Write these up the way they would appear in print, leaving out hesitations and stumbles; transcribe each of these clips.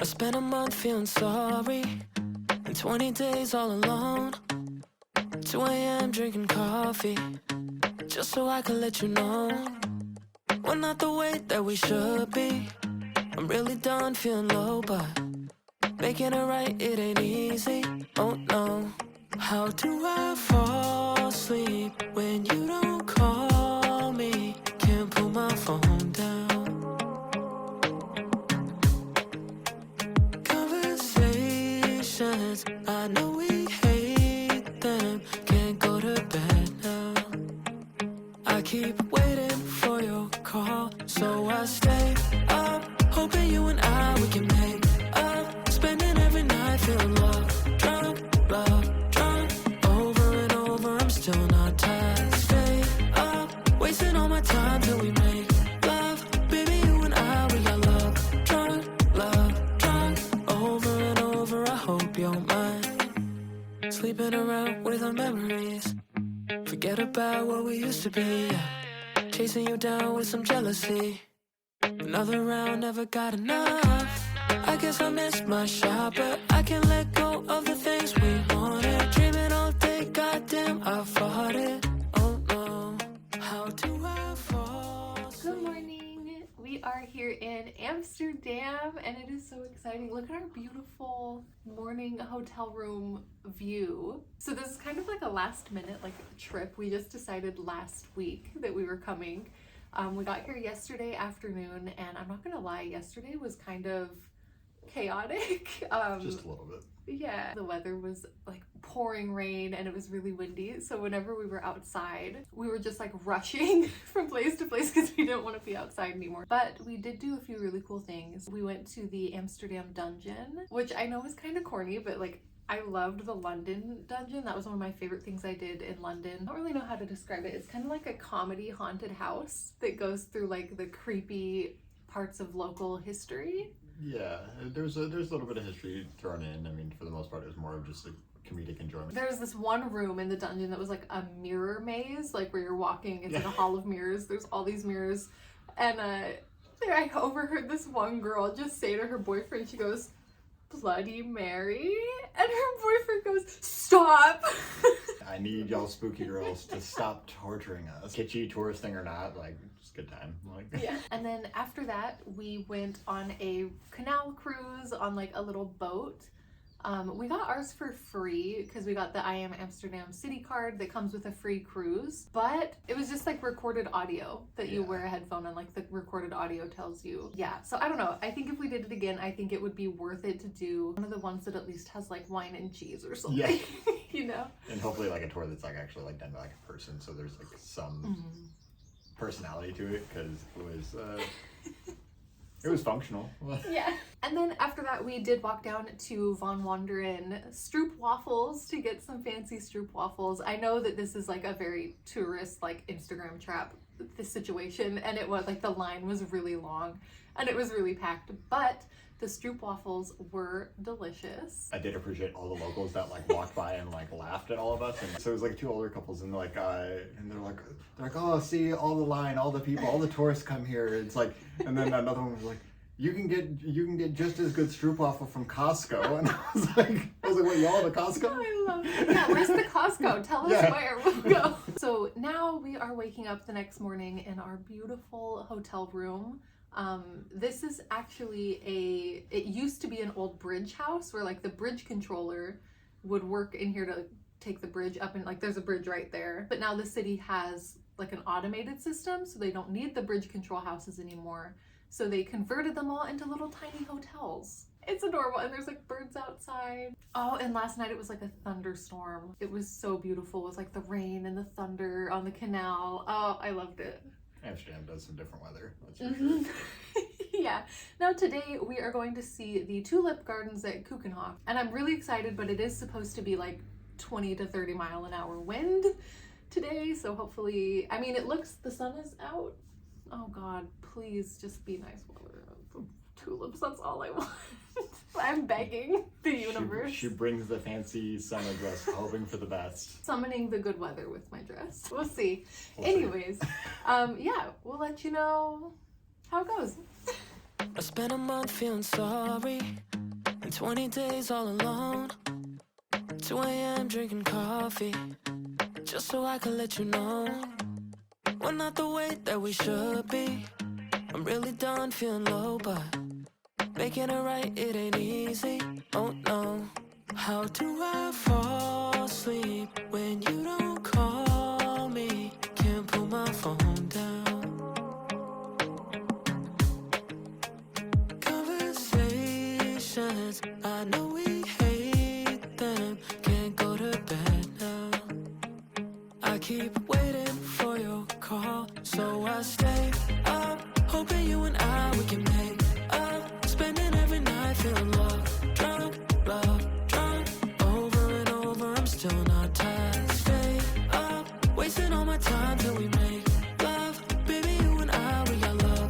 spent a month feeling sorry, and 20 days all alone. 2 a.m. drinking coffee, just so I could let you know we're not the way that we should be. I'm really done feeling low, but making it right, it ain't easy. Oh no. How do I fall asleep when you don't call me? Can't put my phone down. Conversations, I know we hate them. Can't go to bed now. I keep waiting for your call, so I stay up, hoping you and we can make up. Spending every night feeling love, drunk, over and over. I'm still not tired. Stay up, wasting all my time till we make love. Baby, you and we got love, drunk, over and over. I hope you're mine. Sleeping around with our memories. Forget about what we used to be. Chasing you down with some jealousy. Another round, never got enough. I guess I missed my shot, but I can't let go of the things we wanted. Dreaming all day, goddamn, I fought it. Oh no, how do I fall asleep? Good morning. We are here in Amsterdam, and it is so exciting. Look at our beautiful morning hotel room view. So this is kind of like a last minute trip. We just decided last week that we were coming. We got here yesterday afternoon, and I'm not gonna lie, yesterday was kind of chaotic. Just a little bit. Yeah, the weather was like pouring rain and it was really windy. So whenever we were outside, we were just like rushing from place to place because we didn't want to be outside anymore. But we did do a few really cool things. We went to the Amsterdam Dungeon, which I know is kind of corny, but I loved the London Dungeon. That was one of my favorite things I did in London. I don't really know how to describe it. It's kind of like a comedy haunted house that goes through like the creepy parts of local history. Yeah, there's a little bit of history thrown in. I mean, for the most part, it was more of just a comedic enjoyment. There's this one room in the dungeon that was like a mirror maze, like where you're walking, it's like a hall of mirrors. There's all these mirrors. And I overheard this one girl just say to her boyfriend, she goes, "Bloody Mary," and her boyfriend goes, "Stop." I need y'all spooky girls to stop torturing us. Kitschy tourist thing or not, it's a good time. Yeah. And then after that, we went on a canal cruise on a little boat. We got ours for free because we got the I Am Amsterdam City card that comes with a free cruise, but it was just recorded audio that you wear a headphone and the recorded audio tells you. Yeah, so I don't know. I think if we did it again, I think it would be worth it to do one of the ones that at least has wine and cheese or something. Yeah. You know? And hopefully a tour that's actually done by a person, so there's some personality to it, because it was functional. Yeah. And then after that, we did walk down to Wonderen Stroopwafels to get some fancy stroopwafels. I know that this is a very tourist, Instagram trap, this situation. And it was the line was really long and it was really packed, but the stroopwafels were delicious. I did appreciate all the locals that walked by and laughed at all of us. And so it was two older couples and they're like, "Oh, see, all the line, all the people, all the tourists come here." It's and then another one was like, you can get just as good stroopwafel from Costco." And I was like, "What, y'all have a Costco?" I love it. Yeah, where's the Costco? Tell us where we'll go. So now we are waking up the next morning in our beautiful hotel room. This is actually it used to be an old bridge house where the bridge controller would work in here to take the bridge up, and there's a bridge right there. But now the city has an automated system, so they don't need the bridge control houses anymore. So they converted them all into little tiny hotels. It's adorable, and there's birds outside. Oh, and last night it was a thunderstorm. It was so beautiful. It was the rain and the thunder on the canal. Oh, I loved it. Amsterdam does some different weather, that's for sure. Yeah. Now today we are going to see the tulip gardens at Keukenhof. And I'm really excited, but it is supposed to be 20 to 30 mile an hour wind today. So hopefully, I mean, the sun is out. Oh God, please just be nice weather. Tulips, that's all I want. I'm begging the universe. She brings the fancy summer dress, hoping for the best. Summoning the good weather with my dress. We'll see. Anyways, yeah, we'll let you know how it goes. I spent a month feeling sorry, and 20 days all alone. 2 a.m. drinking coffee, just so I could let you know we're not the way that we should be. I'm really done feeling low, but making it right, it ain't easy. Oh no. How do I fall asleep when you don't call me? Can't put my phone down. Conversations, I know we hate them. Can't go to bed now. I keep waiting for your call, so I stay up, hoping you and we can make up. Spending every night feeling love drunk, over and over. I'm still not tired. Stay up, wasting all my time till we make love. Baby, you and we got love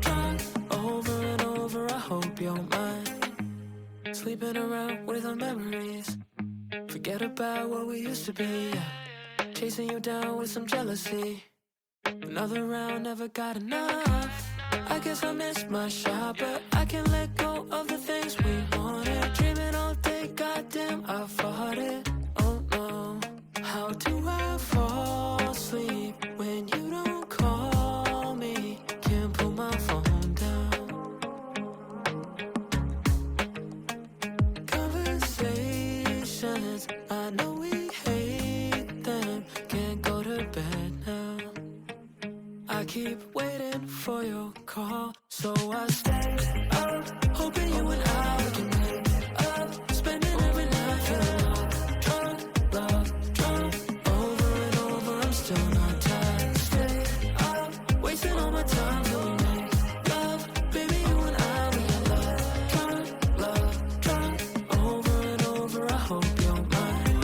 drunk, over and over. I hope you're mine. Sleeping around with our memories. Forget about what we used to be. Chasing you down with some jealousy. Another round, never got enough. I guess I missed my shot, but I can't let go of the things we wanted. Dreaming all day, goddamn, I fought it. Oh no. How do I fall asleep when you don't call me? Can't put my phone down. Conversations, I know we hate them. Can't go to bed now. I keep waiting for your call, so I stay up, hoping you and we can make up. Spending every night feeling love drunk, over and over. I'm still not tired. Stay up, wasting all my time till we make love. Baby, you and we got love drunk, over and over. I hope you're mine.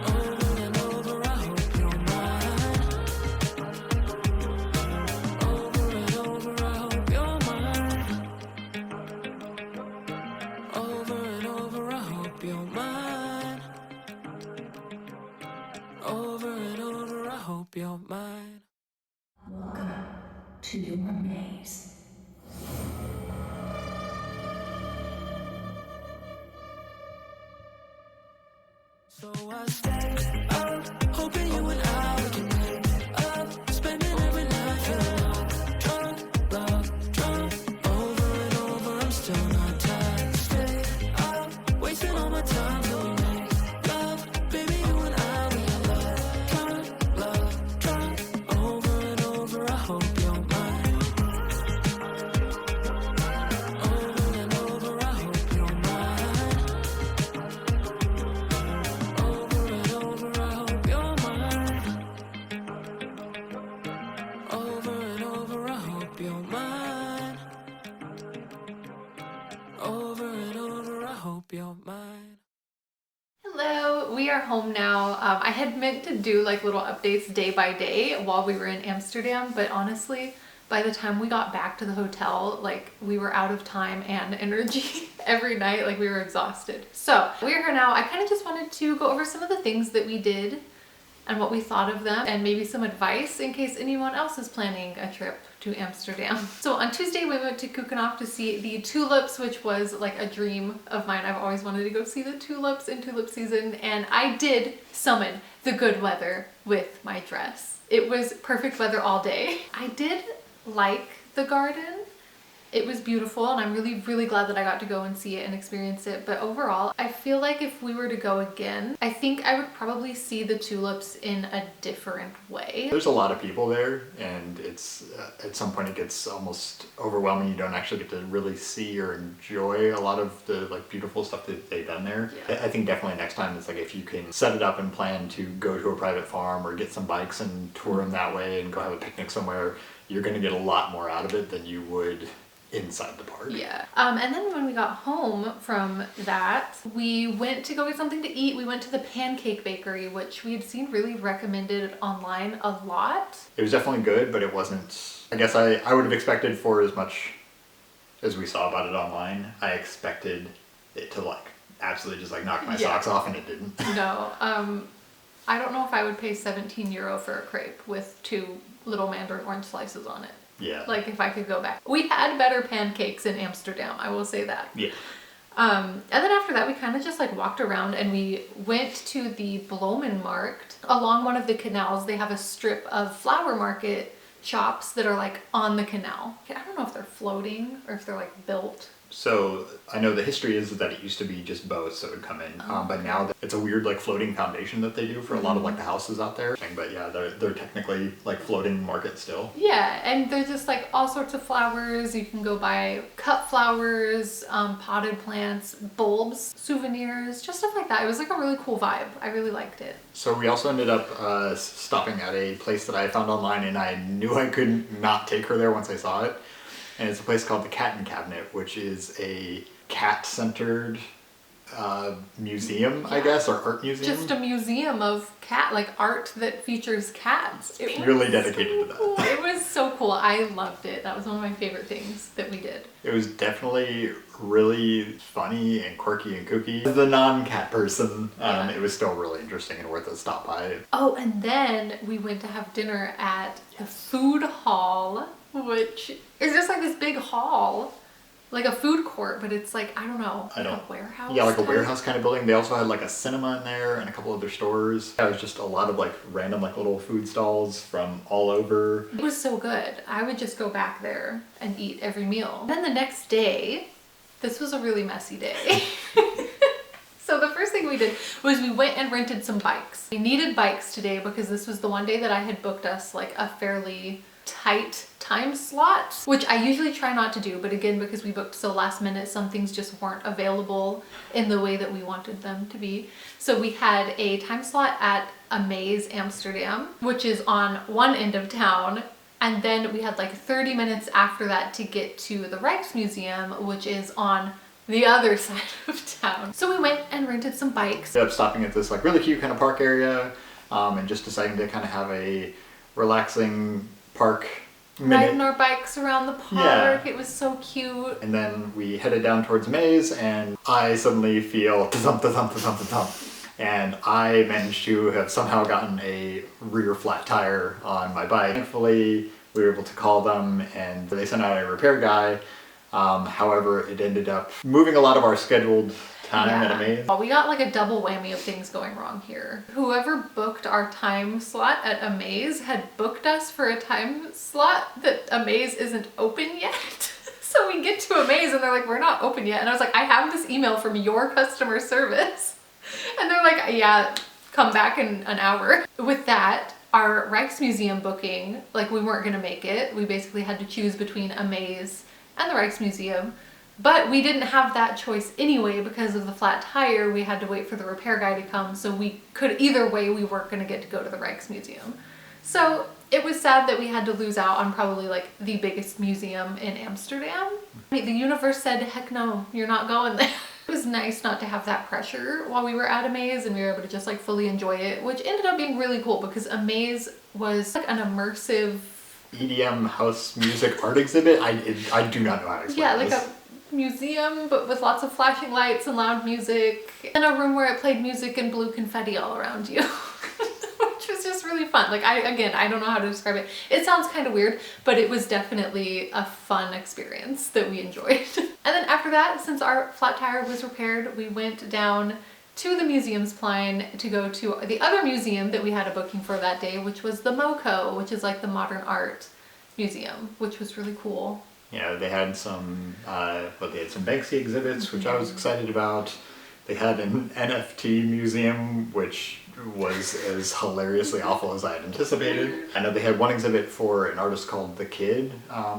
Over and over, I hope you're mine. Over and over, I hope you're mine. Over and over, I hope you're mine. Over and over, I hope you're mine. Welcome to your maze. So I stay up, hoping you and we can make up. Spending every night feeling love drunk, over and over. I'm still not tired. Stay up, wasting all my time till we make love. Baby, you and we got love drunk, over and over. I hope you're mine. Over and over, I hope you're mine. Over and over, I hope you're mine. Over and over, I hope you're mine. Over and over, I hope you're mine. Hello, we are home now. I had meant to do like little updates day by day while we were in Amsterdam, but honestly, by the time we got back to the hotel, like we were out of time and energy every night, like we were exhausted. So we're here now. I kind of just wanted to go over some of the things that we did and what we thought of them, and maybe some advice in case anyone else is planning a trip to Amsterdam. So on Tuesday we went to Keukenhof to see the tulips, which was like a dream of mine. I've always wanted to go see the tulips in tulip season, and I did summon the good weather with my dress. It was perfect weather all day. I did like the garden. It was beautiful, and I'm really, really glad that I got to go and see it and experience it. But overall, I feel like if we were to go again, I think I would probably see the tulips in a different way. There's a lot of people there, and it's at some point it gets almost overwhelming. You don't actually get to really see or enjoy a lot of the like beautiful stuff that they've done there. Yeah. I think definitely next time it's like if you can set it up and plan to go to a private farm or get some bikes and tour them that way and go have a picnic somewhere, you're going to get a lot more out of it than you would inside the park. Yeah. And then when we got home from that, we went to go get something to eat. We went to the Pancake Bakery, which we had seen really recommended online a lot. It was definitely good, but it wasn't, I guess I would have expected for as much as we saw about it online. I expected it to like absolutely just like knock my socks off, and it didn't. No. I don't know if I would pay €17 for a crepe with 2 little mandarin orange slices on it. Yeah. Like if I could go back. We had better pancakes in Amsterdam, I will say that. Yeah. And then after that, we kind of just like walked around and we went to the Bloemenmarkt. Along one of the canals, they have a strip of flower market shops that are like on the canal. I don't know if they're floating or if they're like built. So I know the history is that it used to be just boats that would come in, but now it's a weird like floating foundation that they do for a lot of like the houses out there. But yeah, they're technically like floating market still. Yeah, and they're just like all sorts of flowers. You can go buy cut flowers, potted plants, bulbs, souvenirs, just stuff like that. It was like a really cool vibe. I really liked it. So we also ended up stopping at a place that I found online, and I knew I couldn't not take her there once I saw it. And it's a place called the Kattenkabinet, which is a cat-centered museum, I guess, or art museum. Just a museum of like art that features cats. It's purely dedicated to that. Cool. It was so cool. I loved it. That was one of my favorite things that we did. It was definitely really funny and quirky and kooky. As the non-cat person, it was still really interesting and worth a stop by. Oh, and then we went to have dinner at the food hall, which is just like this big hall, like a food court, but it's like, I don't know, like a warehouse? Yeah, like a type? warehouse kind of building. They also had like a cinema in there and a couple other stores. Yeah, it was just a lot of like random like little food stalls from all over. It was so good. I would just go back there and eat every meal. And then the next day, this was a really messy day. So the first thing we did was we went and rented some bikes. We needed bikes today because this was the one day that I had booked us like a fairly tight time slot, which I usually try not to do, but again, because we booked so last minute, some things just weren't available in the way that we wanted them to be. So we had a time slot at AMAZE Amsterdam, which is on one end of town, and then we had like 30 minutes after that to get to the Rijksmuseum, which is on the other side of town. So we went and rented some bikes. Ended up stopping at this like really cute kind of park area, and just deciding to kind of have a relaxing park minute. Riding our bikes around the park. Yeah. It was so cute. And then we headed down towards Maze, and I suddenly feel thump, thump, thump, thump. And I managed to have somehow gotten a rear flat tire on my bike. Thankfully, we were able to call them, and they sent out a repair guy. However, it ended up moving a lot of our scheduled time at AMAZE. We got like a double whammy of things going wrong here. Whoever booked our time slot at AMAZE had booked us for a time slot that AMAZE isn't open yet. So we get to AMAZE and they're like, we're not open yet. And I was like, I have this email from your customer service. And they're like, yeah, come back in an hour. With that, our Rijksmuseum booking, like we weren't gonna make it. We basically had to choose between AMAZE and the Rijksmuseum. But we didn't have that choice anyway because of the flat tire. We had to wait for the repair guy to come, so we could, either way, we weren't going to get to go to the Rijksmuseum. So it was sad that we had to lose out on probably like the biggest museum in Amsterdam. I mean, the universe said, heck no, you're not going there. It was nice not to have that pressure while we were at AMAZE, and we were able to just like fully enjoy it, which ended up being really cool because AMAZE was like an immersive EDM house music art exhibit. I do not know how to explain this. Like a museum, but with lots of flashing lights and loud music, and a room where it played music and blew confetti all around you. Which was just really fun. Like I don't know how to describe it. It sounds kind of weird, but it was definitely a fun experience that we enjoyed. And then after that, since our flat tire was repaired, we went down to the Museumsplein to go to the other museum that we had a booking for that day, which was the MOCO, which is like the modern art museum, which was really cool. Yeah, they had some, they had some Banksy exhibits, which I was excited about. They had an NFT museum, which was as hilariously awful as I had anticipated. I know they had one exhibit for an artist called The Kid,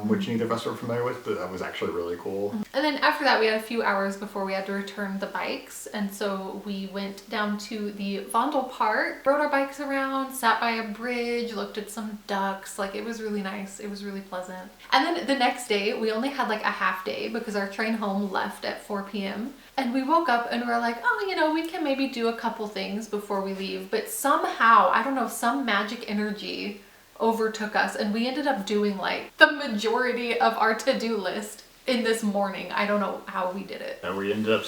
which neither of us were familiar with, but that was actually really cool. And then after that, we had a few hours before we had to return the bikes, and so we went down to the Vondelpark, rode our bikes around, sat by a bridge, looked at some ducks. Like, it was really nice. It was really pleasant. And then the next day, we only had like a half day because our train home left at 4 p.m. And we woke up and we were like, oh, you know, we can maybe do a couple things before we leave. But somehow, I don't know, some magic energy overtook us. And we ended up doing like the majority of our to-do list in this morning. I don't know how we did it. We ended up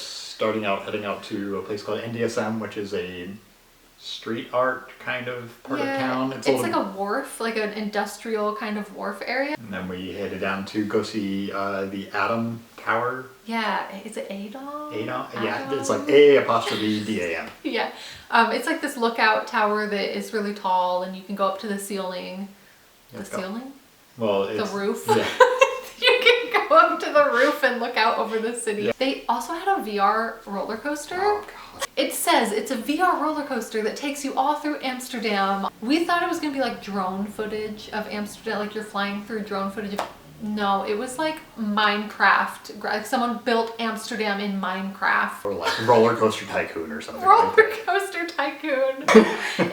heading out to a place called NDSM, which is a street art kind of part of town. It's like a wharf, like an industrial kind of wharf area. And then we headed down to go see the Atom Tower. Yeah, is it Adom? Adom? Yeah, it's like A''DAM. Yeah, it's like this lookout tower that is really tall, and you can go up to the ceiling. The ceiling? Well, the roof. Yeah. You can go up to the roof and look out over the city. Yeah. They also had a VR roller coaster. Oh, God. It says it's a VR roller coaster that takes you all through Amsterdam. We thought it was gonna be like drone footage of Amsterdam, like you're flying through drone footage of... No, it was like Minecraft. Like someone built Amsterdam in Minecraft. Or like Roller Coaster Tycoon or something. Roller Coaster Tycoon.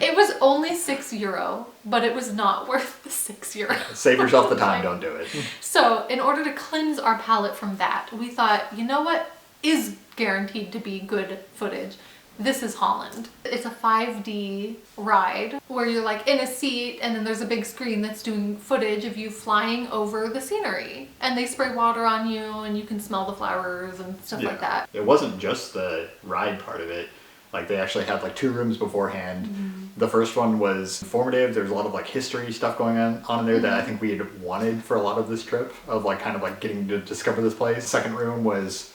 It was only €6, but it was not worth the €6. Save yourself the time, don't do it. So in order to cleanse our palate from that, we thought, you know what is guaranteed to be good footage? This is Holland. It's a 5D ride where you're like in a seat and then there's a big screen that's doing footage of you flying over the scenery. And they spray water on you and you can smell the flowers and stuff like that. It wasn't just the ride part of it. Like they actually had like 2 rooms beforehand. The first one was informative. There's a lot of like history stuff going on in there that I think we had wanted for a lot of this trip of like kind of like getting to discover this place. Second room was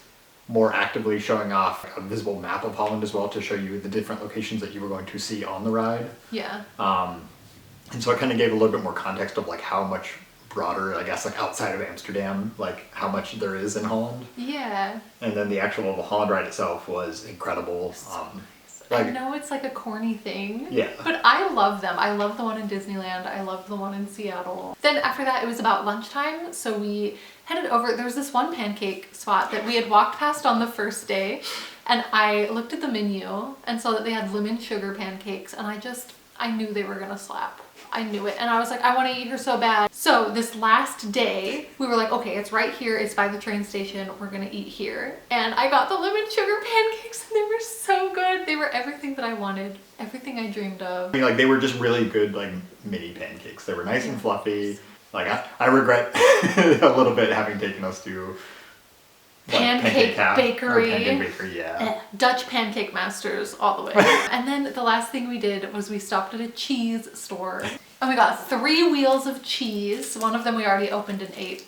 more actively showing off a visible map of Holland as well to show you the different locations that you were going to see on the ride. Yeah. And so it kind of gave a little bit more context of like how much broader, I guess, like outside of Amsterdam, like how much there is in Holland. Yeah. And then the actual Holland ride itself was incredible. I know it's like a corny thing, yeah, but I love them. I love the one in Disneyland. I love the one in Seattle. Then after that, it was about lunchtime, so we headed over. There was this one pancake spot that we had walked past on the first day, and I looked at the menu and saw that they had lemon sugar pancakes, and I knew they were gonna slap. I knew it, and I was like, I want to eat her so bad. So this last day, we were like, okay, it's right here, it's by the train station, we're gonna eat here. And I got the lemon sugar pancakes, and they were so good. They were everything that I wanted, everything I dreamed of. I mean, like they were just really good, like mini pancakes. They were nice and fluffy. Like I regret a little bit having taken us to Pancake Bakery. Pancake Bakery, yeah. Dutch Pancake Masters all the way. And then the last thing we did was we stopped at a cheese store. And we got 3 wheels of cheese. One of them we already opened and ate.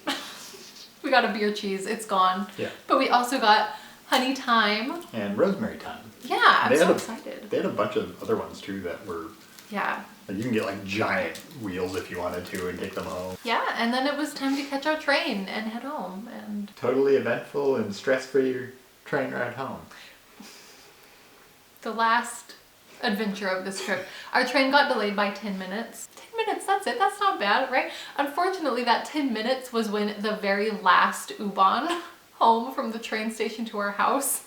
We got a beer cheese, it's gone. Yeah. But we also got honey thyme. And rosemary thyme. Yeah, I'm so excited. They had a bunch of other ones too that were... Yeah. Like you can get like giant wheels if you wanted to and take them home. Yeah, and then it was time to catch our train and head home. And totally eventful and stress-free train ride home. The last adventure of this trip. Our train got delayed by 10 minutes. 10 minutes, that's it. That's not bad, right? Unfortunately, that 10 minutes was when the very last U-Bahn home from the train station to our house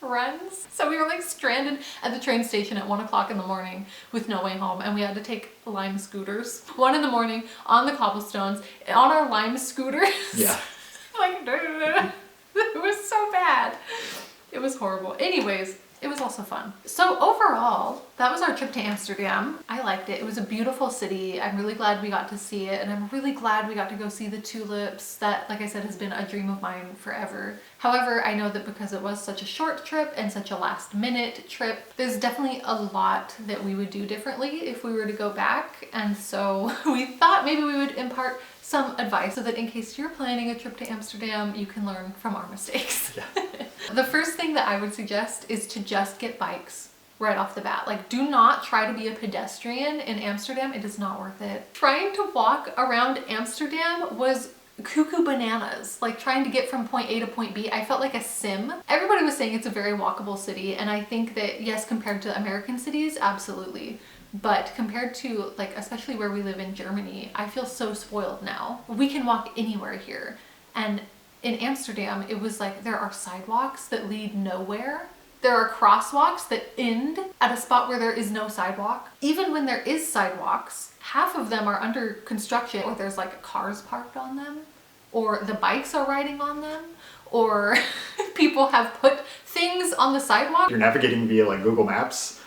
runs. So we were like stranded at the train station at 1 o'clock in the morning with no way home, and we had to take Lime scooters. 1 in the morning on the cobblestones on our Lime scooters. Yeah. Like, it was so bad. It was horrible. Anyways, it was also fun. So overall, that was our trip to Amsterdam. I liked it. It was a beautiful city. I'm really glad we got to see it, and I'm really glad we got to go see the tulips. That, like I said, has been a dream of mine forever. However, I know that because it was such a short trip and such a last-minute trip, there's definitely a lot that we would do differently if we were to go back, and so we thought maybe we would impart some advice so that in case you're planning a trip to Amsterdam, you can learn from our mistakes. Yeah. The first thing that I would suggest is to just get bikes right off the bat. Like, do not try to be a pedestrian in Amsterdam. It is not worth it. Trying to walk around Amsterdam was cuckoo bananas. Like trying to get from point A to point B, I felt like a sim. Everybody was saying it's a very walkable city, and I think that yes, compared to American cities, absolutely. But compared to, like, especially where we live in Germany, I feel so spoiled now. We can walk anywhere here. And in Amsterdam, it was like there are sidewalks that lead nowhere. There are crosswalks that end at a spot where there is no sidewalk. Even when there is sidewalks, half of them are under construction, or there's like cars parked on them, or the bikes are riding on them, or people have put things on the sidewalk. If you're navigating via like Google Maps,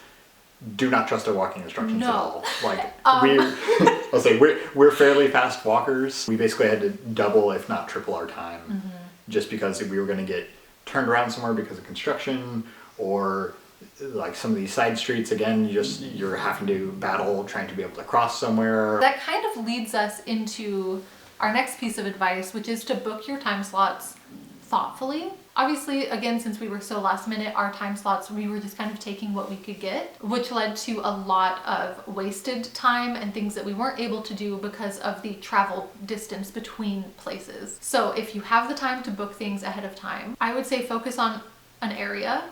do not trust our walking instructions at all. Like I'll say we're fairly fast walkers. We basically had to double, if not triple, our time, just because we were going to get turned around somewhere because of construction, or like some of these side streets, again, you're having to battle trying to be able to cross somewhere. That kind of leads us into our next piece of advice, which is to book your time slots thoughtfully. Obviously, again, since we were so last minute, our time slots, we were just kind of taking what we could get, which led to a lot of wasted time and things that we weren't able to do because of the travel distance between places. So if you have the time to book things ahead of time, I would say focus on an area,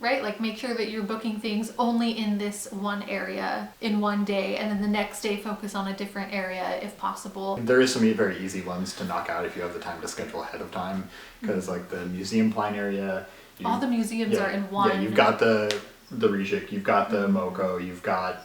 right? Like make sure that you're booking things only in this one area in one day, and then the next day focus on a different area if possible. There is some very easy ones to knock out if you have the time to schedule ahead of time, because like the museum plan area, all the museums are in one. Yeah, you've got the Rijik, you've got the MOCO, you've got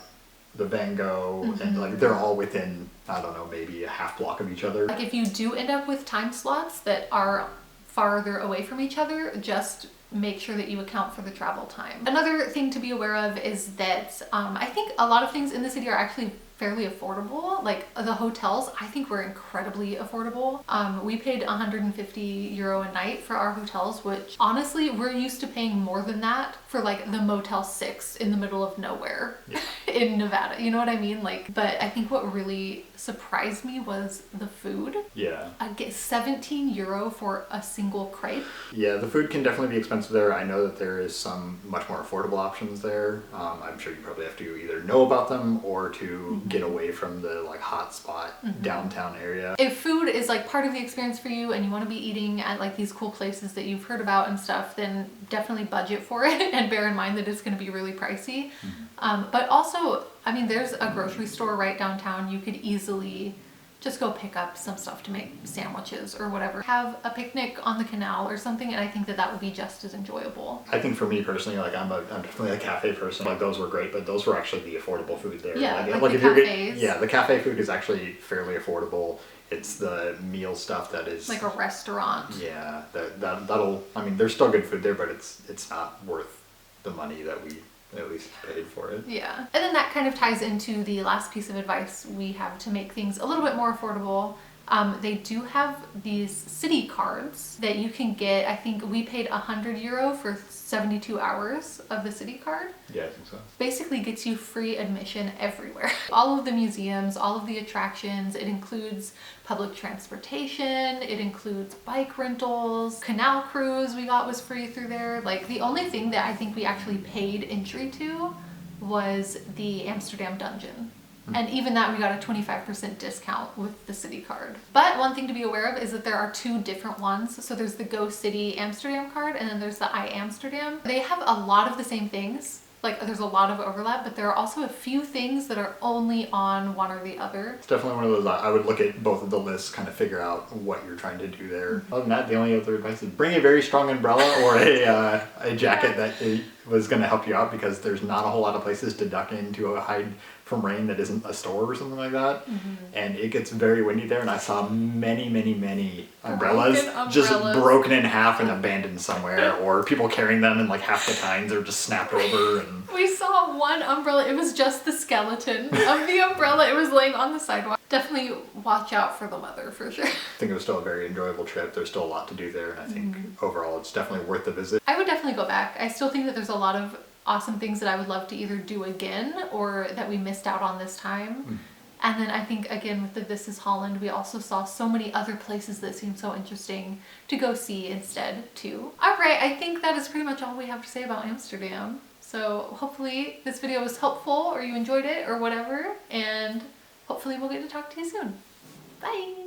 the Van Gogh, and like they're all within, I don't know, maybe a half block of each other. Like if you do end up with time slots that are farther away from each other, just make sure that you account for the travel time. Another thing to be aware of is that I think a lot of things in the city are actually fairly affordable. Like the hotels, I think were incredibly affordable. We paid €150 a night for our hotels, which honestly, we're used to paying more than that for like the Motel 6 in the middle of nowhere in Nevada. You know what I mean? Like, but I think what really surprised me was the food. Yeah. I get €17 for a single crepe. Yeah, the food can definitely be expensive there. I know that there is some much more affordable options there. I'm sure you probably have to either know about them or to get away from the like hot spot downtown area. If food is like part of the experience for you and you want to be eating at like these cool places that you've heard about and stuff, then definitely budget for it and bear in mind that it's going to be really pricey. But also, I mean, there's a grocery store right downtown. You could easily just go pick up some stuff to make sandwiches or whatever. Have a picnic on the canal or something, and I think that would be just as enjoyable. I think for me personally, like I'm definitely a cafe person. Like those were great, but those were actually the affordable food there. Yeah, like if the you're cafes. Yeah, the cafe food is actually fairly affordable. It's the meal stuff that is like a restaurant. Yeah, that'll. I mean, there's still good food there, but it's not worth the money that we at least paid for it. Yeah. And then that kind of ties into the last piece of advice we have to make things a little bit more affordable. They do have these city cards that you can get. I think we paid €100 for 72 hours of the city card. Yeah, I think so. Basically gets you free admission everywhere. All of the museums, all of the attractions. It includes public transportation. It includes bike rentals. Canal cruise we got was free through there. Like the only thing that I think we actually paid entry to was the Amsterdam Dungeon. And even that we got a 25% discount with the city card. But one thing to be aware of is that there are two different ones. So there's the Go City Amsterdam card and then there's the I Amsterdam. They have a lot of the same things. Like there's a lot of overlap, but there are also a few things that are only on one or the other. It's definitely one of those, I would look at both of the lists, kind of figure out what you're trying to do there. Other than that, the only other advice is bring a very strong umbrella or a jacket that was going to help you out, because there's not a whole lot of places to duck into a hide from rain that isn't a store or something like that. And it gets very windy there, and I saw many umbrellas just broken in half and abandoned somewhere, or people carrying them and like half the times they're just snapped over. And we saw one umbrella, it was just the skeleton of the umbrella. It was laying on the sidewalk. Definitely watch out for the weather for sure. I think it was still a very enjoyable trip. There's still a lot to do there, and I think overall it's definitely worth the visit. I would definitely go back. I still think that there's a lot of awesome things that I would love to either do again or that we missed out on this time. And then I think again with the This Is Holland, we also saw so many other places that seemed so interesting to go see instead too. Alright, I think that is pretty much all we have to say about Amsterdam. So hopefully this video was helpful or you enjoyed it or whatever, and hopefully we'll get to talk to you soon. Bye!